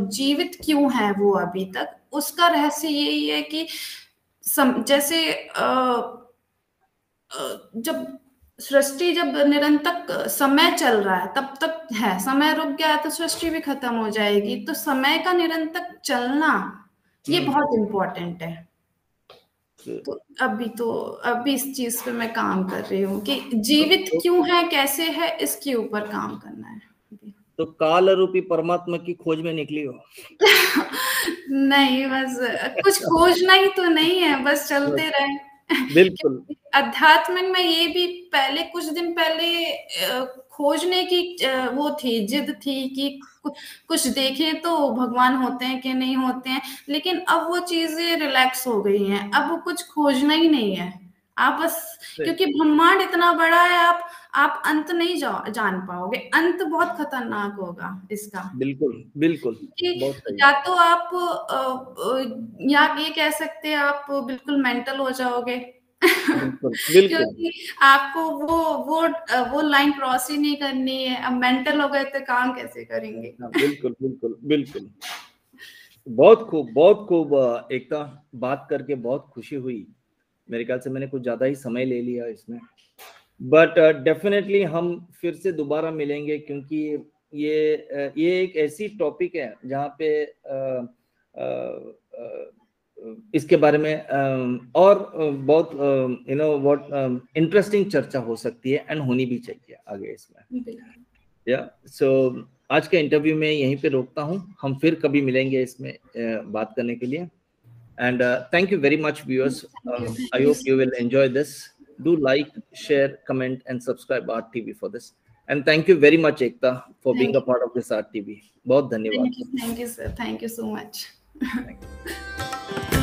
जीवित क्यों है वो अभी तक, उसका रहस्य यही है कि जैसे जब सृष्टि, जब निरंतर समय चल रहा है तब तक है, समय रुक गया तो सृष्टि भी खत्म हो जाएगी। तो समय का निरंतर चलना ये बहुत इम्पोर्टेंट है। तो अभी इस चीज पे मैं काम कर रही हूँ कि जीवित क्यों है, कैसे है, इसके ऊपर काम करना है। तो काल रूपी परमात्मा की खोज में निकली हो? नहीं, बस कुछ खोजना ही तो नहीं है, बस चलते रहे। बिल्कुल। अध्यात्म में ये भी पहले कुछ दिन पहले खोजने की वो थी, जिद थी कि कुछ देखें तो भगवान होते हैं कि नहीं होते हैं, लेकिन अब वो चीजें रिलैक्स हो गई हैं, अब वो कुछ खोजना ही नहीं है। आप बस, क्योंकि ब्रह्मांड इतना बड़ा है, आप अंत नहीं जान पाओगे, अंत बहुत खतरनाक होगा इसका। बिल्कुल बिल्कुल, कि बहुत सही। या तो आप या ये कह सकते हैं आप बिल्कुल मेंटल हो जाओगे। बिल्कुल बिल्कुल। क्योंकि आपको वो लाइन क्रॉस ही नहीं करनी है। अब मेंटल हो गए तो काम कैसे करेंगे? हाँ, बिल्कुल बिल्कुल बिल्कुल। बहुत खूब, बहुत खूब एकता, बात करके बहुत खुशी हुई। मेरे ख्याल से मैंने कुछ ज्यादा ही समय ले लिया इसमें, बट डेफिनेटली हम फिर से दोबारा मिलेंगे, क्योंकि ये एक ऐसी टॉपिक है जहाँ पे इसके बारे में और बहुत यू नो व्हाट इंटरेस्टिंग चर्चा हो सकती है एंड होनी भी चाहिए आगे इसमें। या सो आज के इंटरव्यू में यहीं पे रोकता हूँ, हम फिर कभी मिलेंगे इसमें बात करने के लिए। And thank you very much, viewers. I hope you will enjoy this. Do like, share, comment, and subscribe Art TV for this. And thank you very much, Ekta, for being a part of this Art TV. बहुत धन्यवाद। Thank you, sir. Thank you so much. Thank you.